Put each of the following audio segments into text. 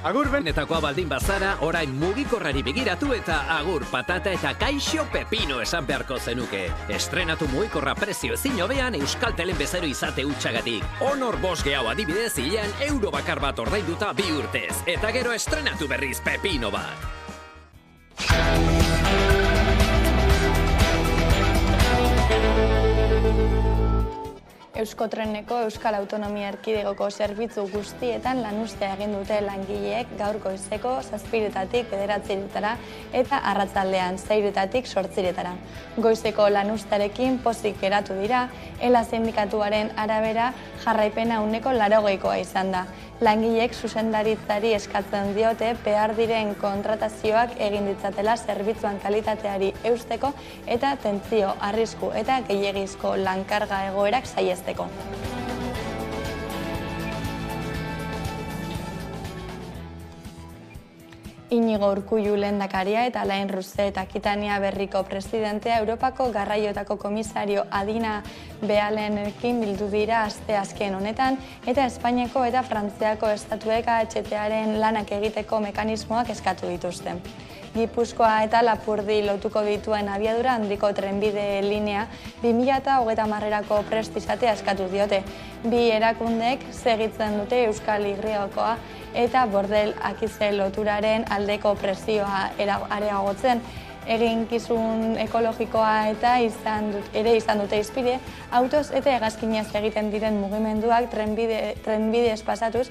Agur benetakoa baldin bazara, orain mugikorrari begiratu eta agur patata eta kaixo pepino esan beharko zenuke. Estrenatu mugikorra prezio ezin hobean Euskaltelen bezero izate hutsagatik. Honor 5G hau adibidez hilean euro bakar bat ordainduta 2 urtez. Eta gero estrenatu berriz pepino bat. Euskotreneko Euskal Autonomia Erkidegoko zerbitzu guztietan lanuztea egin dute langileek gaur goizeko 7:00 9:00 eta arratsaldean 6:00 8:00. Goizeko lanuztearekin pozik geratu dira, ELA sindikatuaren arabera jarraipena 80%koa izan da. Langileek zuzendaritzari eskatzen diote behar diren kontratazioak egin ditzatela zerbitzuan kalitateari eusteko eta tentsio, arrisku eta gehiegizko lankarga egoerak saihesteko. Inigo Urkullu lehendakaria eta Alain Rousset Akitania Berriko presidentea Europako garraioetako komisario Adina Bealenekin bildu dira asteazken honetan eta Espainiako eta Frantziako estatuek AHTaren lanak egiteko mekanismoak eskatu dituzte. Gipuzkoa eta Lapurdi lotuko dituen abiadura handiko trenbide linea 2030erako prest izatea eskatu diote. Bi erakundeek segitzen dute Euskal Herrikoa eta Bordel Akize loturaren aldeko presioa areagotzen. Eginkizun ekologikoa eta izan dute hizpide, autoz eta hegazkinez egiten diren mugimenduak trenbidez pasatuz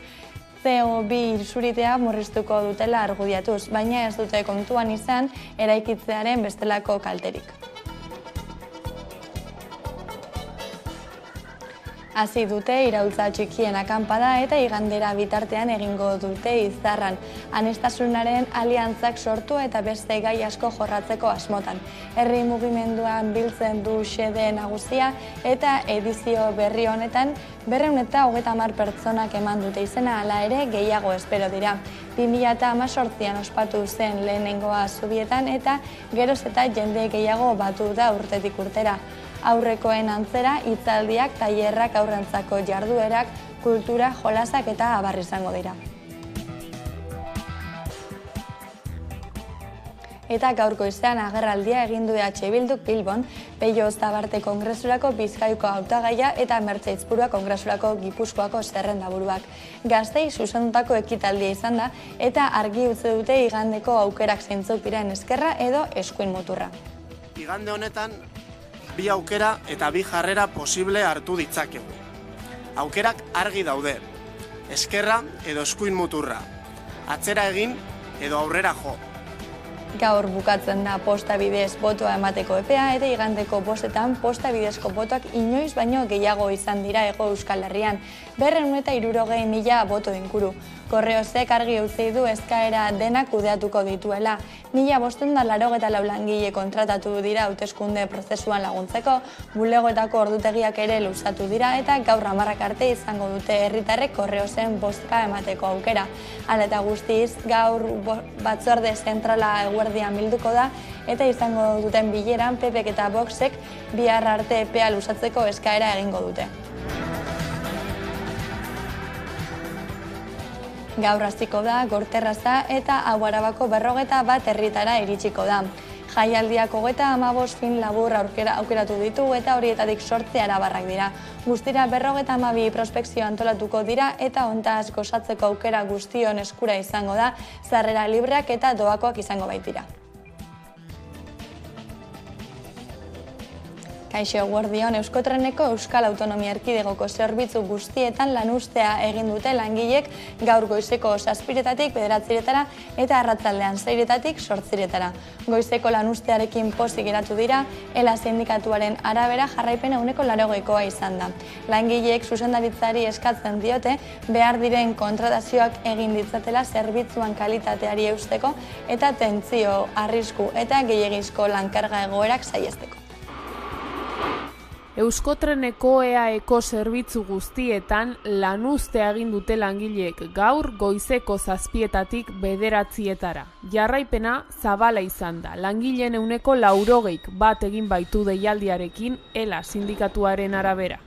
CO2 isuritea murriztuko dutela argudiatuz, baina ez dute kontuan izan eraikitzearen bestelako kalterik. Hasi dute iraultza txikien akanpada eta igandera bitartean egingo dute Izarran. Aniztasunaren aliantzak sortu eta beste gai asko jorratzeko asmotan. Herri mugimenduan biltzen du xede nagusia eta edizio berri honetan 230 pertsonak eman dute izena, hala ere gehiago espero dira. 2018an ospatu zen lehenengoa Zubietan eta geroz eta jende gehiago batu da urtetik urtera. Aurrekoen antzera, hitzaldiak, tailerrak, aurrentzako jarduerak, kultura, jolasak eta abar izango dira. Eta gaurko izan agerraldia egin du EH Bilduk Bilbon, Peio Zabarte Kongresurako Bizkaiko hautagaia eta Mertxe Itzburua Kongresurako Gipuzkoako zerrendaburuak. Gaztei zuzendutako ekitaldia izan da eta argi utzi dute igandeko aukerak zeintzuk diren ezkerra edo eskuin muturra. Igande honetan, bi aukera eta bi jarrera posible hartu ditzakegu. Aukerak argi daude, eskerra edo eskuin muturra, atzera egin edo aurrera jo. Gaur bukatzen da posta bidez botoa emateko epea eta igandeko 5etan posta bidezko botoak inoiz baino gehiago izan dira Hego Euskal Herrian, 260.000 boto inguru. Korreozek argi utzi du eskaera denak kudeatuko dituela. 1584 langile kontratatu dira hauteskunde prozesuan laguntzeko, bulegoetako ordutegiak ere luzatu dira eta gaur 10 arte izango dute herritarrek Korreozen bozka emateko aukera. Hala eta guztiz, gaur batzorde zentrala eguerdian bilduko da eta izango duten bileran PPek eta Voxek bihar arte epea luzatzeko eskaera egingo dute. Gaur hasiko da Gorterraza eta Hau Arabako 51 herritara iritsiko da. Jaialdiak 35 film labur aukeratu ditu eta horietatik 8 arabarrak dira. Guztira 52 prospekzio antolatuko dira eta hontaz gozatzeko aukera guztion eskura izango da, sarrera libreak eta doakoak izango baitira. Kaixo eguerdion, Euskotreneko Euskal Autonomia Erkidegoko zerbitzu guztietan lanuztea egin dute langilek gaur goizeko 7:00 9:00 eta arratsaldean 6:00 8:00. Goizeko lanuztearekin pozik geratu dira, ELA sindikatuaren arabera jarraipena 80%koa izan da. Langileek zuzendaritzari eskatzen diote behar diren kontratazioak egin ditzatela zerbitzuan kalitateari eusteko eta tentsio, arrisku eta gehiegizko lankarga egoerak saihesteko. Euskotreneko EAeko zerbitzu guztietan lanuztea egin dute langileek gaur goizeko 7:00 9:00. Jarraipena zabala izan da. Langileen 80% bat egin baitu deialdiarekin ELA sindikatuaren arabera.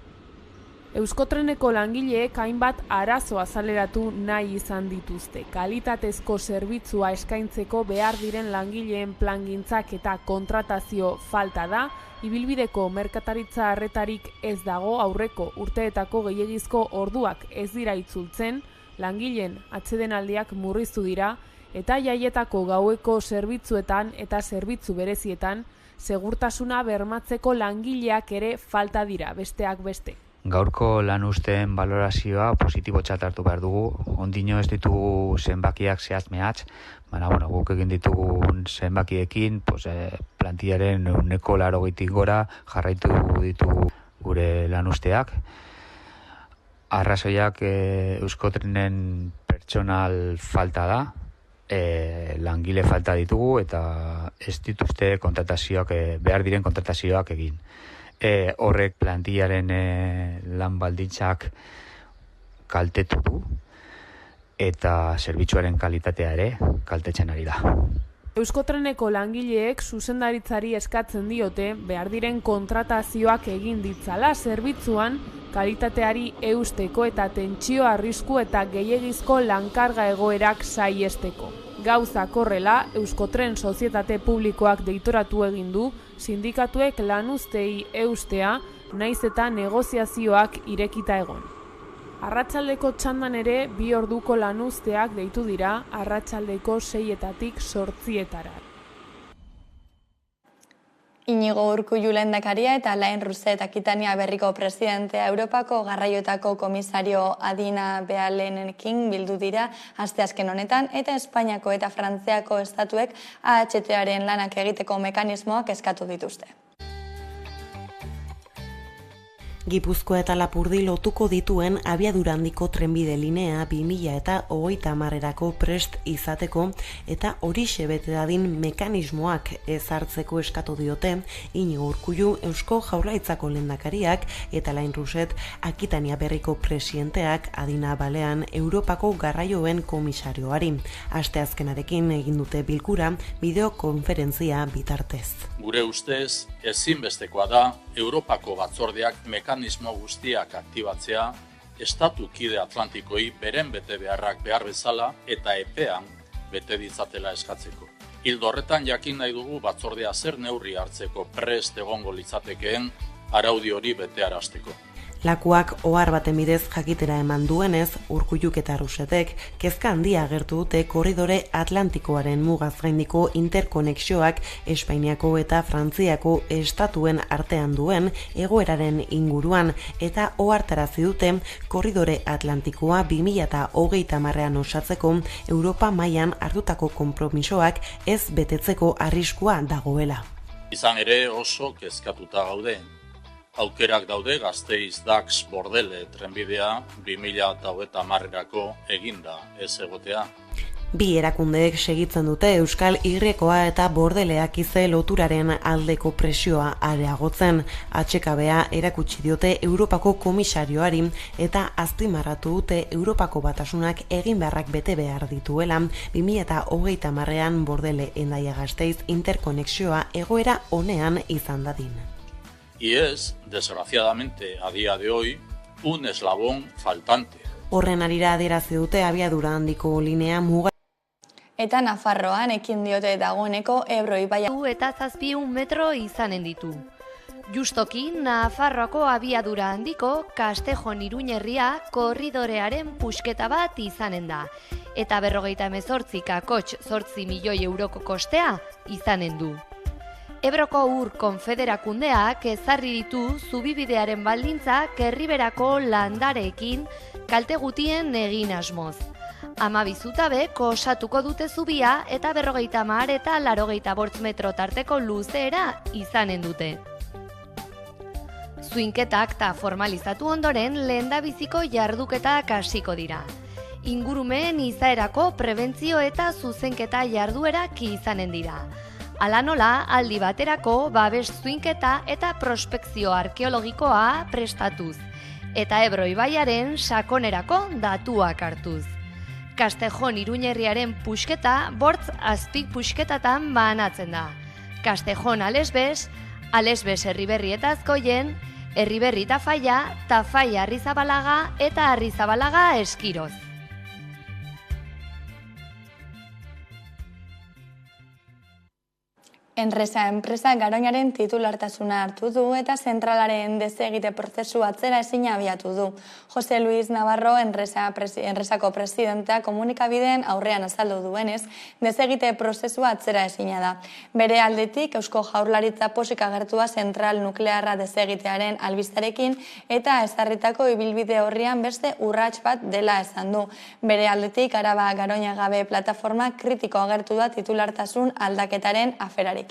Euskotreneko langileek hainbat arazo azaleratu nahi izan dituzte. Kalitatezko zerbitzua eskaintzeko behar diren langileen plangintzak eta kontratazio falta da, ibilbideko merkataritza arretarik ez dago, aurreko urteetako gehiegizko orduak ez dira itzultzen, langileen atsedenaldiak murriztu dira, eta jaietako gaueko zerbitzuetan eta zerbitzu berezietan segurtasuna bermatzeko langileak ere falta dira, besteak beste. Gaurko lanuzteen balorazioa positibotzat hartu behar dugu. Ondino ez ditugu zenbakiak zehazmehatz, baina guk egin ditugun zenbakiekin plantillaren 80% gora jarraitu ditugu gure lanuzteak. Arrazoiak Euskotrenen pertsonal falta da, langile falta ditugu eta ez dituzte kontratazioak, behar diren kontratazioak egin. Horrek plantillaren lan baldintzak kaltetu du eta zerbitzuaren kalitatea ere kaltetzen ari da. Euskotreneko langileek zuzendaritzari eskatzen diote behar diren kontratazioak egin ditzala zerbitzuan kalitateari eusteko eta tentsio arrisku eta gehiegizko lankarga egoerak saihesteko. Gauzak horrela, Euskotren sozietate publikoak deitoratu egin du, sindikatuek lanuztei eustea, naiz eta negoziazioak irekita egon. Arratsaldeko txandan ere 2 orduko lanuzteak deitu dira, arratsaldeko 6-etatik 8-etara. Iñigo Urkullu lehendakaria eta Alain Rousset Akitania berriko presidentea Europako garraioetako komisario Adina Bealenekin bildu dira asteazken honetan eta Espainiako eta Frantziako estatuek AHTaren lanak egiteko mekanismoak eskatu dituzte. Gipuzkoa eta Lapurdi lotuko dituen abiadura handiko trenbide linea 2030erako prest izateko eta horixe bete dadin mekanismoak ezartzeko eskatu diote Iñigo Urkullu Eusko Jaurlaritzako lehendakariak eta Alain Rousset Akitania berriko presidenteak Adina Balean Europako garraioen komisarioari. Asteazkenarekin egin dute bilkura bideokonferentzia bitartez. Gure ustez, ezinbestekoa da Europako batzordeak mekanismo guztiak aktibatzea, estatu kide Atlantikoi beren bete beharrak behar bezala eta epean bete ditzatela eskatzeko. Ildo horretan jakin nahi dugu batzordea zer neurri hartzeko prest egongo litzatekeen araudi hori betearazteko. Lakuak ohar baten bidez jakitera eman duenez, Urkulluk eta Roussetek kezka handia agertu dute korridore Atlantikoaren mugaz gaindiko interkonexioak Espainiako eta Frantziako estatuen artean duen egoeraren inguruan eta ohartarazi dute korridore Atlantikoa 2030ean osatzeko Europa mailan hartutako konpromisoak ez betetzeko arriskua dagoela. Izan ere oso kezkatuta gaude. Aukerak daude Gasteiz-Dax Bordele trenbidea 2030erako eginda ez egotea. Bi erakundeek segitzen dute Euskal Irrekoa eta Bordeleak ize loturaren aldeko presioa areagotzen. HKBA erakutsi diote Europako komisarioari eta azpimarratu dute Europako batasunak egin beharrak bete behar dituela 2030ean Bordele Hendaia Gasteiz interkonexioa egoera onean izan dadin. Y es, desgraciadamente, a día de hoy, un eslabón faltante. Horren arira adierazi dute abiadura handiko linea muga. Eta Nafarroan ekin diote dagoeneko Ebro ibaia eta 700 metro izanen ditu. Justoki Nafarroako abiadura handiko Castejon-Iruñerria korridorearen pusketa bat izanen da. Eta 58 kakotx 8 milioi euroko kostea izanen du. Ebroko Ur Konfederakundeak ezarri ditu zubibidearen baldintzak Erriberako landareekin kalte gutien egin asmoz. 12 zutabek osatuko dute zubia eta 50 eta 85 metro tarteko luzeera izanen dute. Zuinketak ta formalizatu ondoren lehendabiziko jarduketak hasiko dira. Ingurumen izaerako prebentzio eta zuzenketa jarduerak izanen dira. Hala nola, aldi baterako babes zuinketa eta prospekzio arkeologikoa prestatuz, eta Ebro ibaiaren sakonerako datuak hartuz. Castejon-Iruñerriaren pusketa bortz azpik pusketatan banatzen da. Castejon Alesbes, Alesbes Erriberri eta Azkoien, Erriberri Tafaia Arrizabalaga eta Arrizabalaga Eskiroz. Enresa enpresa Garoñaren titulartasuna hartu du eta zentralaren desegite prozesu atzera ezina abiatu du. Jose Luis Navarro enresako presidentea komunikabideen aurrean azaldu duenez, desegite prozesua atzera ezina da. Bere aldetik Eusko Jaurlaritza pozik agertua zentral nuklearra desegitearen albistarekin eta ezarritako ibilbide horrian beste urrats bat dela esan du. Bere aldetik Araba Garoña gabe plataforma kritiko agertu da titulartasun aldaketaren aferarekin.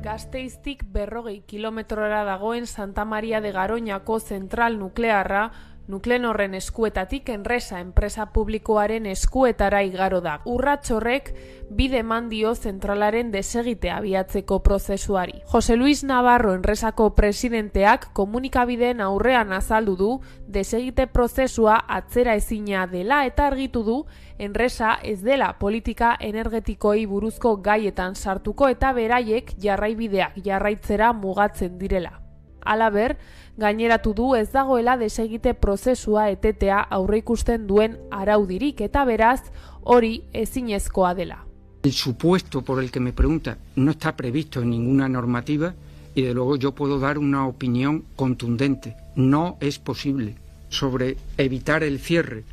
Gasteiztik 40 kilometrora dagoen Santa Maria de Garoñako zentral nuklearra Nuklenorren eskuetatik Enresa enpresa publikoaren eskuetara igaro da. Urrats horrek bide eman dio zentralaren desegitea abiatzeko prozesuari. Jose Luis Navarro Enresako presidenteak komunikabideen aurrean azaldu du desegite prozesua atzera ezina dela eta argitu du Enresa ez dela politika energetikoei buruzko gaietan sartuko eta beraiek jarraibideak jarraitzera mugatzen direla. Halaber, gaineratu du ez dagoela desegite prozesua etetea aurreikusten duen araudirik eta beraz hori ezinezkoa dela. El supuesto por el que me pregunta no está previsto en ninguna normativa y de luego yo puedo dar una opinión contundente. No es posible. Sobre evitar el cierre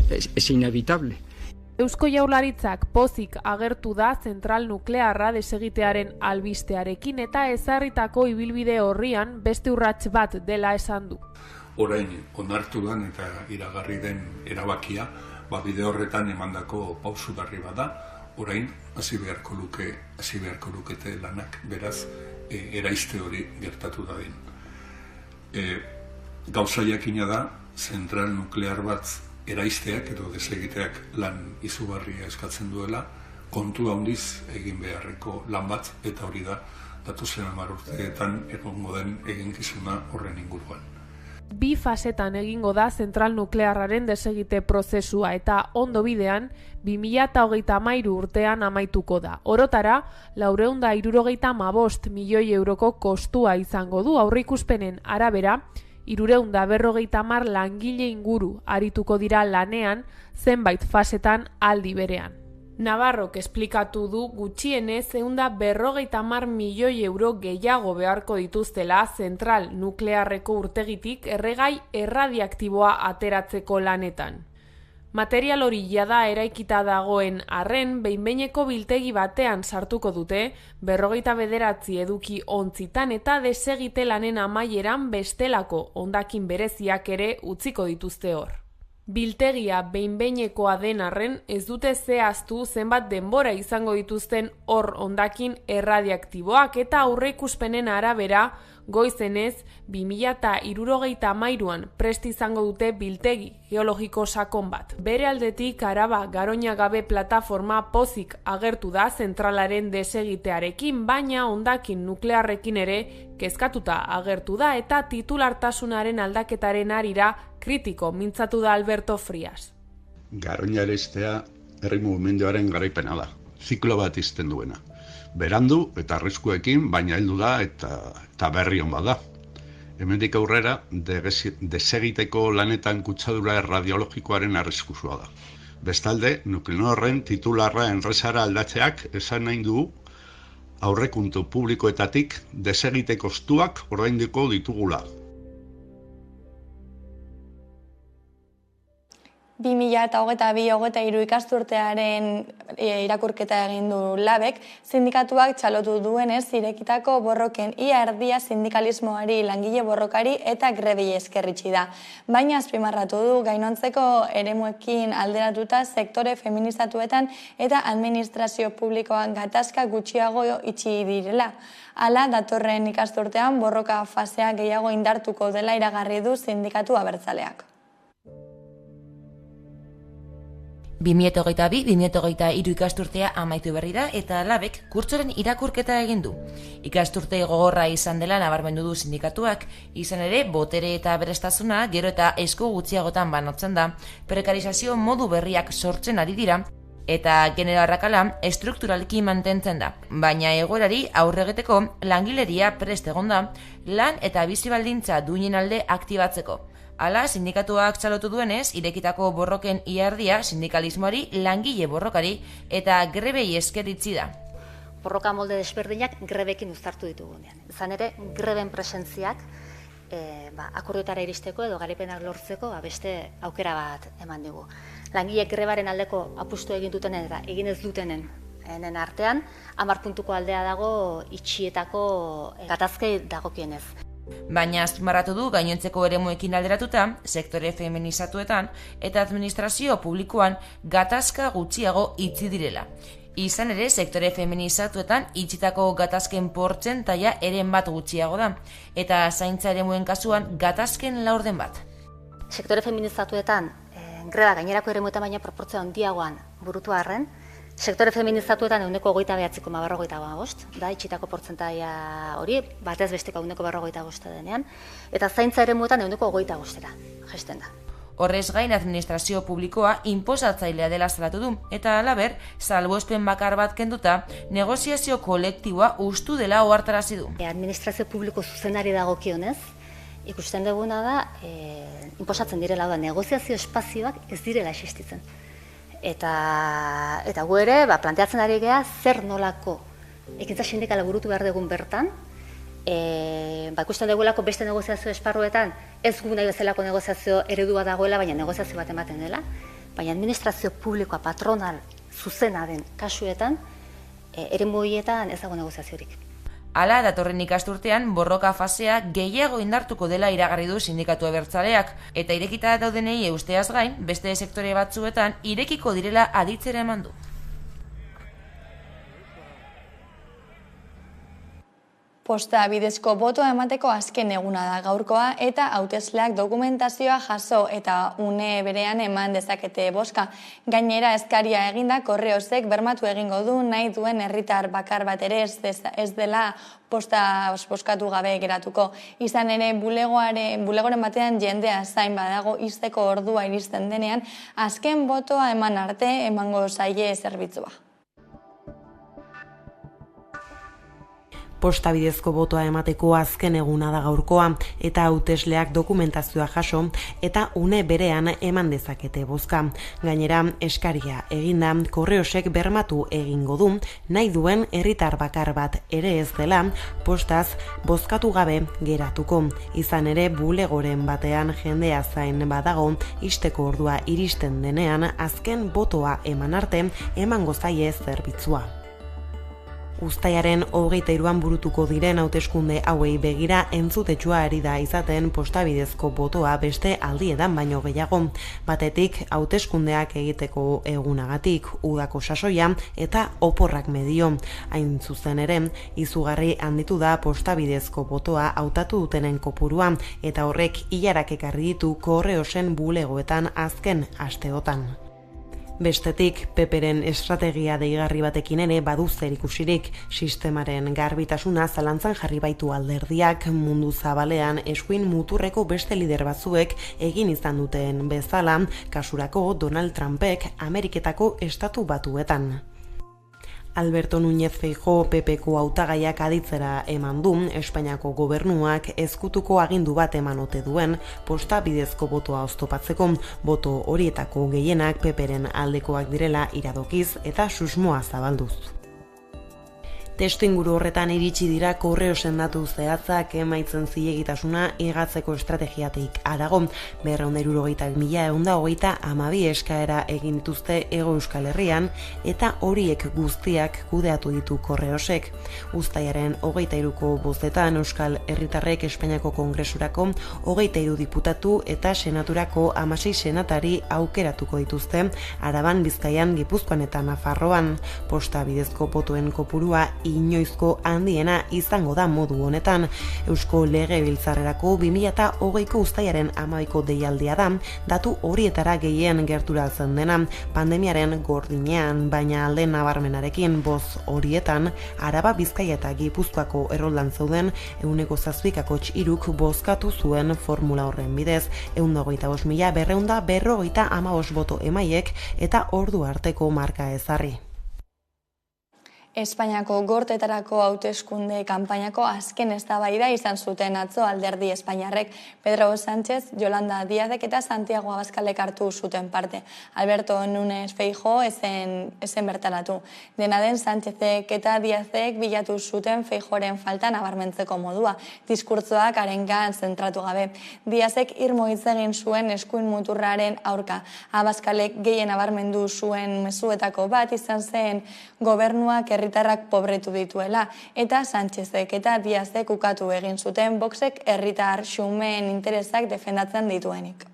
es inevitable. Eusko Jaurlaritzak pozik agertu da zentral nuklearra desegitearen albistearekin eta ezarritako ibilbide horrian beste urrats bat dela esan du. Orain onartu den eta iragarri den erabakia, bide horretan emandako pausugarri bada, orain hasi beharko lukete lanak, beraz eraiste hori gertatu dadin. Gauza jakina da, zentral nuklear bat eraisteak edo desegiteak lan izugarria eskatzen duela, kontu handiz egin beharreko lan bat, eta hori da, datozen 10 urteetan egongo den eginkizuna horren inguruan. 2 fasetan egingo da zentral nuklearraren desegite prozesua eta ondo bidean 2033 urtean amaituko da. Orotara, 475 milioi euroko kostua izango du aurreikuspenen arabera, 350 langile inguru arituko dira lanean zenbait fasetan aldi berean. Navarrok esplikatu du gutxienez 150 milioi euro gehiago beharko dituztela zentral nuklearreko urtegitik erregai erradiaktiboa ateratzeko lanetan. Material hori jada eraikita dagoen arren behin-behineko biltegi batean sartuko dute 49 eduki ontzitan eta desegite lanen amaieran bestelako hondakin bereziak ere utziko dituzte hor. Biltegia behin-behinekoa den arren ez dute zehaztu zenbat denbora izango dituzten hor hondakin erradiaktiboak eta aurreikuspenen arabera goizenez 2033an prest izango dute biltegi geologiko sakon bat. Bere aldetik Araba Garoña gabe plataforma pozik agertu da zentralaren desegitearekin, baina hondakin nuklearrekin ere kezkatuta agertu da eta titulartasunaren aldaketaren arira kritiko mintzatu da Alberto Frias. Garoña erestea herri mugimenduaren garaipena da, ziklo bat izten duena. Berandu eta arriskuekin, baina heldu da eta berri on bada. Hemendik aurrera, desegiteko lanetan kutsadura radiologikoaren arriskuzua da. Bestalde, Nuklenorren titularra Enresara aldatzeak esan nahi du aurrekontu publikoetatik desegite kostuak ordainduko ditugula. 2022-2023 ikasturtearen irakurketa egin du Labek, sindikatuak txalotu duenez irekitako borroken ia erdia sindikalismoari, langile borrokari eta grebi eskerritsi da. Baina azpimarratu du gainontzeko eremuekin alderatuta sektore feminizatuetan eta administrazio publikoan gatazka gutxiago itxi direla. Hala, datorren ikasturtean borroka fasea gehiago indartuko dela iragarri du sindikatu abertzaleak. 2022-2023 ikasturtea amaitu berri da eta Labek kurtsoren irakurketa egin du. Ikasturte gogorra izan dela nabarmendu du sindikatuak, izan ere botere eta aberastasuna gero eta esku gutxiagotan banatzen da, prekarizazio modu berriak sortzen ari dira, eta genero arrakala estrukturalki mantentzen da. Baina egoerari aurre egiteko langileria prest egonda lan eta bizi baldintza duinen alde aktibatzeko. Hala, sindikatuak txalotu duenez, irekitako borroken iardia sindikalismoari, langile borrokari eta grebei esker itzi da. Borroka molde desberdinak grebekin uztartu ditugunean. Izan ere, greben presentziak akordioetara iristeko edo garaipenak lortzeko beste aukera bat eman digu. Langileek grebaren aldeko apustu egin dutenen eta egin ez dutenen artean, 10 puntuko aldea dago itxietako gatazkei dagokienez. Baina azpimarratu du gainontzeko eremuekin alderatuta, sektore feminizatuetan eta administrazio publikoan gatazka gutxiago itzi direla. Izan ere, sektore feminizatuetan itxitako gatazken portzentaia eren bat gutxiago da, eta zaintza eremuen kasuan gatazken laurden bat. Sektore feminizatuetan greba gainerako eremuetan baina proportzia handiagoan burutu arren, sektore feminizatuetan 29,45 da itxitako portzentaia hori, batez besteko 45 denean, eta zaintza eremuetan 25%ra jaisten da. Horrez gain, administrazio publikoa inposatzailea dela salatu du, eta halaber, salbuespen bakar bat kenduta, negoziazio kolektiboa ustu dela ohartarazi du. Administrazio publiko zuzenari dagokionez, ikusten duguna da, inposatzen direla da, negoziazio espazioak ez direla existitzen. Eta gu ere, planteatzen ari gea, zer nolako ekintza sindikala burutu behar dugun bertan, ikusten dugulako beste negoziazio esparruetan ez gu nahi bezalako negoziazio eredua dagoela, baina negoziazio bat ematen dela, baina administrazio publikoa patronal zuzena den kasuetan, eremu horietan ez dago negoziaziorik. Hala, datorren ikasturtean borroka fasea gehiago indartuko dela iragarri du sindikatu abertzaleak, eta irekita daudenei eusteaz gain, beste sektore batzuetan irekiko direla aditzera eman du. Posta bidezko botoa emateko azken eguna da gaurkoa eta hautesleak dokumentazioa jaso eta une berean eman dezakete bozka. Gainera eskaria eginda Korreosek bermatu egingo du nahi duen herritar bakar bat ere ez dela posta bozkatu gabe geratuko. Izan ere bulegoren batean jendea zain badago izteko ordua iristen denean, azken botoa eman arte emango zaie zerbitzua. Posta bidezko botoa emateko azken eguna da gaurkoa eta hautesleak dokumentazioa jaso eta une berean eman dezakete bozka. Gainera, eskaria eginda Korreosek bermatu egingo du nahi duen herritar bakar bat ere ez dela postaz bozkatu gabe geratuko. Izan ere, bulegoren batean jendea zain badago isteko ordua iristen denean azken botoa eman arte emango zaie zerbitzua. Uztailaren 23an burutuko diren hauteskunde hauei begira entzutetsua ari da izaten posta bidezko botoa beste aldietan baino gehiago. Batetik hauteskundeak egiteko egunagatik udako sasoia eta oporrak medio. Hain zuzen ere, izugarri handitu da posta bidezko botoa hautatu dutenen kopurua eta horrek ilarak ekarri ditu Korreosen bulegoetan azken asteotan. Bestetik, Peperen estrategia deigarri batekin ere badu zerikusirik. Sistemaren garbitasuna zalantzan jarri baitu alderdiak mundu zabalean eskuin muturreko beste lider batzuek egin izan duten bezala, kasurako Donald Trumpek Ameriketako estatu batuetan. Alberto Núñez Feijóo PPko hautagaiak aditzera eman du, Espainiako gobernuak ezkutuko agindu bat eman ote duen posta bidezko botoa oztopatzeko, boto horietako gehienak Peperen aldekoak direla iradokiz eta susmoa zabalduz. Testuinguru horretan iritsi dira Korreosen datu zehatzak emaitzen zilegitasuna higatzeko estrategiatik harago, 272.132 eskaera egin dituzte Hego Euskal Herrian eta horiek guztiak kudeatu ditu Korreosek. Uztailaren 23ko bozetan Euskal Herritarrek Espainiako Kongresurako 23 diputatu eta senaturako 16 senatari aukeratuko dituzte Araban, Bizkaian, Gipuzkoan eta Nafarroan. Posta bidezko botoen kopurua inoizko handiena izango da modu honetan. Eusko Legebiltzarrerako 2020ko uztailaren 12ko deialdia da, datu horietara gehien gerturatzen dena, pandemiaren gordinean, baina alde nabarmenarekin boz horietan, Araba, Bizkaia eta Gipuzkoako erroldan zeuden 7,3% bozkatu zuen formula horren bidez, 125.255 boto emaiek eta ordu arteko marka ezarri. Espainiako gorteetarako hauteskunde kanpainako azken eztabaida izan zuten atzo Alderdi Espainiarrek. Pedro Sánchez, Yolanda Díazek eta Santiago Abascalek hartu zuten parte. Alberto Núñez Feijóo ezen bertaratu. Dena den, Sánchezek eta Díazek bilatu zuten Feijóoren falta nabarmentzeko modua, diskurtzoak harengan zentratu gabe. Díazek irmo hitz egin zuen eskuin muturraren aurka. Abascalek gehien nabarmendu zuen mezuetako bat izan zen gobernuak herritarrak pobretu dituela, eta Sánchezek eta Díazek ukatu egin zuten Voxek herritar xumeen interesak defendatzen dituenik.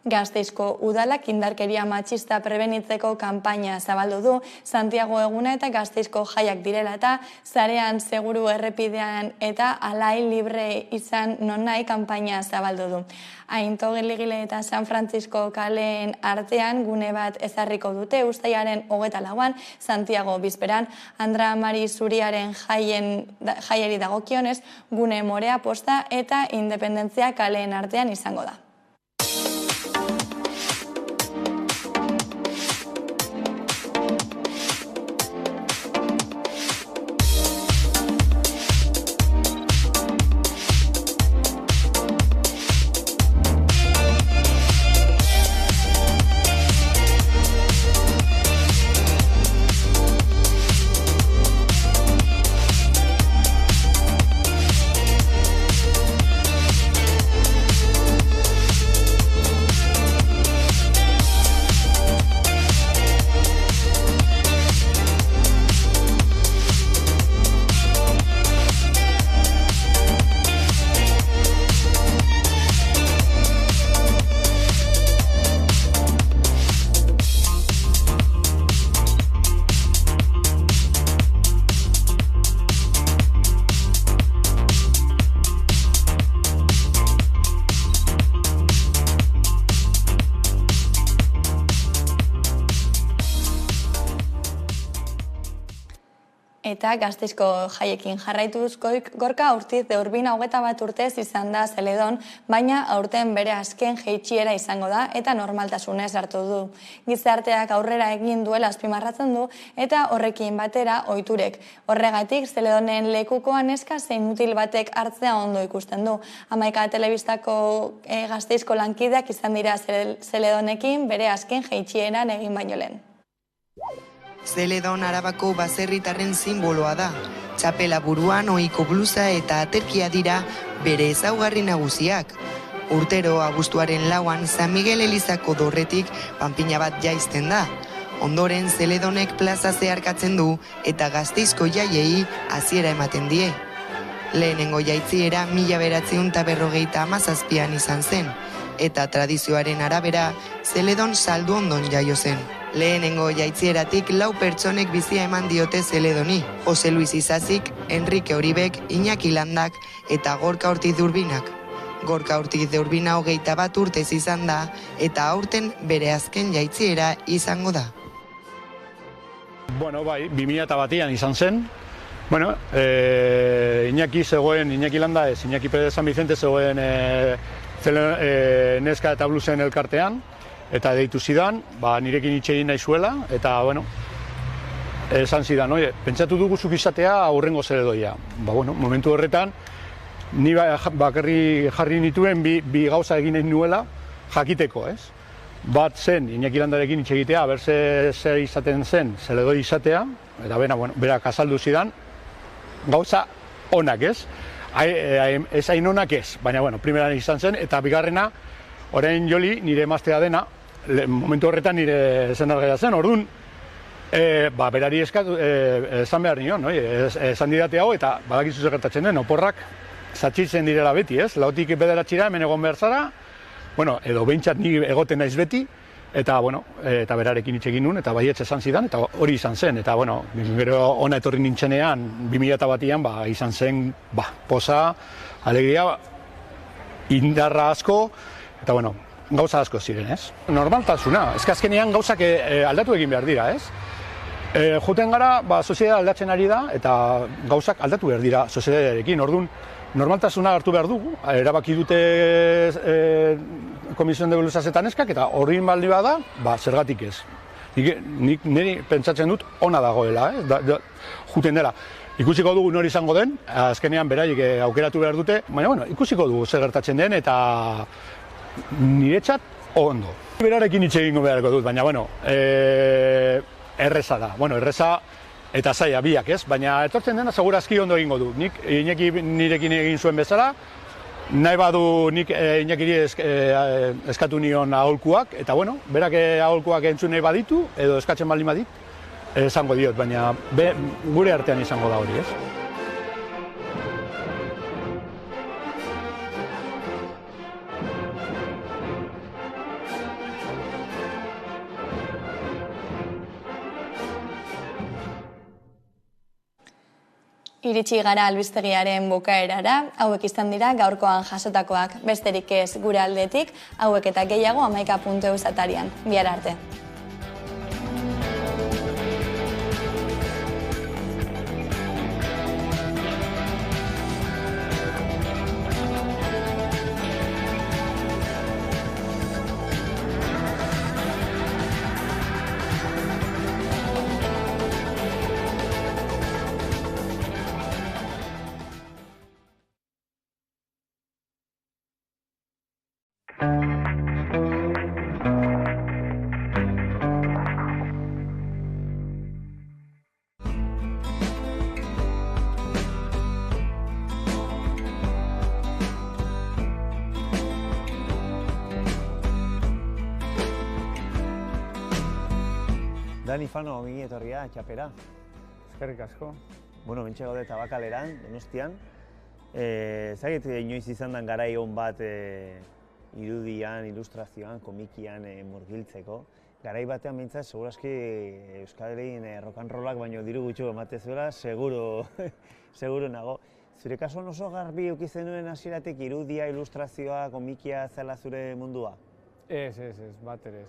Gasteizko udalak indarkeria matxista prebenitzeko kanpaina zabaldu du, Santiago eguna eta Gasteizko jaiak direla eta sarean seguru errepidean eta alai libre izan nonnahi kanpaina zabaldu du. Ainto Geligile eta San Francisco kaleen artean gune bat ezarriko dute uztailaren 24an Santiago bizperan, Andra Mari Zuriaren jaieri dagokionez gune Morea Posta eta Independentzia kaleen artean izango da. Eta Gasteizko jaiekin jarraituz, Gorka Urtiz de Urbina 21 urtez izan da Zeledon, baina aurten bere azken jeitsiera izango da eta normaltasunez hartu du. Gizarteak aurrera egin duela azpimarratzen du eta horrekin batera ohiturek. Horregatik Zeledonen lekuko neska zein mutil batek hartzea ondo ikusten du. 11 telebistako Gasteizko lankideak izan dira Zeledonekin bere azken jeitsieran egin baino lehen. Zeledon Arabako baserritarren simboloa da. Txapela buruan ohiko blusa eta aterkia dira bere ezaugarri nagusiak. Urtero abuztuaren 4an San Miguel Elizako dorretik panpina bat jaisten da. Ondoren Zeledonek plaza zeharkatzen du eta Gasteizko jaiei hasiera ematen die. Lehenengo jaitziera 1957an izan zen, eta tradizioaren arabera Zeledon saldu ondon jaio zen. Lehenengo jaitzieratik 4 pertsonek bizia eman diote Zeledoni, Jose Luis Izazik, Enrique Oribek, Iñaki Landak eta Gorka Urtiz de Urbinak. Gorka Urtiz de Urbina 21 urtez izan da eta aurten bere azken jaitziera izango da. Bueno, bai, 2001an izan zen. Bueno, Iñaki Landa ez, Iñaki Pérez San Vicente zegoen neska eta blusen elkartean, eta deitu zidan, nirekin hitz egin nahi zuela, eta, bueno, esan zidan, pentsatu dugu zuk izatea aurrengo Zeledoia. Momentu horretan, ni bakarri jarri nituen bi gauza egin nahi nuela jakiteko, ez? Bat zen, Iñaki Landarekin hitz egitea, zer izaten zen Zeledoi izatea, eta berak azaldu zidan, gauza onak, ez? Ez hain onak ez, baina, primeran izan zen, eta bigarrena, orain Joli, nire emaztea dena, momentu horretan nire zenargaia zen, orduan, berari esan behar nion, esan didate hau, eta badakizu zer gertatzen den, oporrak zatxitzen direla beti, ez? Lautik bederatxira, hemen egon behar zara, edo behintzat ni egoten naiz beti, eta berarekin hitz egin nun, eta baietz esan zidan, eta hori izan zen, eta gero ona etorri nintzenean, 2001an, izan zen, poza, alegria, indarra asko, eta gauza asko ziren, ez? Normaltasuna, ez azkenean gauzak aldatu egin behar dira, ez? Joten gara, soziedad aldatzen ari da, eta gauzak aldatu behar dira soziedadarekin, orduan, normaltasuna hartu behar dugu, erabaki dute Komisioen de Beluzazetan eskak, eta horrin baldi bada, zergatik ez. Niri pentsatzen dut ona dagoela, juten dela. Ikusiko dugu nori izango den, azkenean beraiek aukeratu behar dute, baina ikusiko dugu zer gertatzen den, eta niretzat ondo. Berarekin hitz egingo beharko dut, baina erreza da, erreza eta zaila biak, ez? Baina etortzen dena segurazki ondo egingo du. Nik Iñaki nirekin egin zuen bezala, nahi badu nik Iñakiri eskatu nion aholkuak, eta berak aholkuak entzun nahi baditu, edo eskatzen baldin badit, esango diot, baina gure artean izango da hori, ez? Iritsi gara albistegiaren bukaerara, hauek izan dira gaurkoan jasotakoak, besterik ez gure aldetik, hauek eta gehiago 11.eus atarian. Bihar arte. Dani Fano, ongi etorria, txapera. Eskerrik asko. Bentxe gaude Tabakaleran, Donostian. Zagit inoiz izan den garai on bat irudian, ilustrazioan, komikian murgiltzeko. Garai batean behintzat, segurazki Euskal Herrian rock and rollak baino diru gutxo emate zuela, seguro nago. Zure kasuan oso garbi eduki zenuen hasieratik irudia, ilustrazioa, komikia zela zure mundua? Ez, bat ere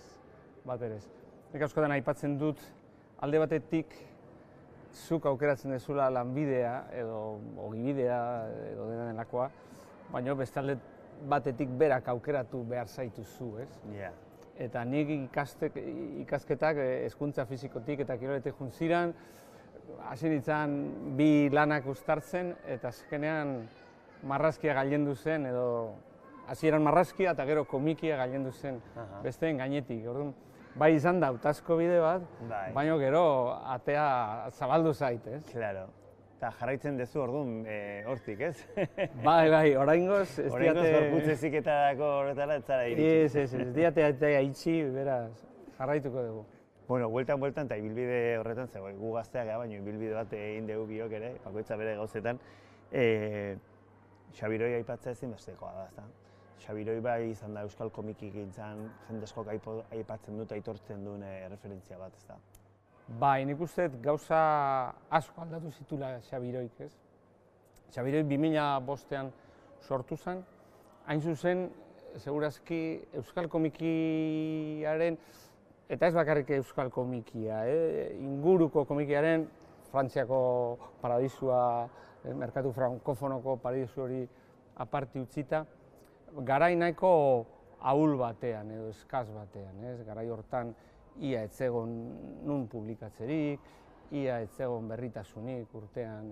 ez. Nik askotan aipatzen dut, alde batetik zuk aukeratzen dezula lanbidea edo ogibidea edo dena delakoa, baina beste alde batetik berak aukeratu behar zaituzu, ez? Eta nik ikasketak hezkuntza fisikotik eta kiroletik juntziran, hasi nintzen bi lanak uztartzen eta azkenean marrazkia gailendu zen edo hasieran marrazkia eta gero komikia gailendu zen besteen gainetik. Bai izan da, hautazko bide bat, baina gero atea zabaldu zait, ez? Claro. Eta jarraitzen dezu orduan hortik, ez? Bai, oraingoz ez diate... Oraingoz gorputz eziketarako horretara ez zara iritsi. Ez diate atea itxi, beraz, jarraituko dugu. Bueltan eta ibilbide horretan, gu gazteak baina ibilbide bat egin dugu biok ere, bakoitza bere gauzetan, Xabiroi aipatzea ezin bestekoa da, ezta? Xabiroi bai izan da euskal komikigintzan jendeskok aipatzen dut, aitortzen duen referentzia bat, ezta? Bai, nik uste gauza asko aldatu zitula Xabiroik, ez? Xabiroi 2005an sortu zen, hain zuzen, segurazki euskal komikiaren, eta ez bakarrik euskal komikia, inguruko komikiaren, Frantziako paradisua, merkatu frankofonoko paradisu hori aparti utzita, garai nahiko ahul batean edo eskaz batean, garai hortan ia ez zegoen nun publikatzerik, ia ez zegoen berritasunik urtean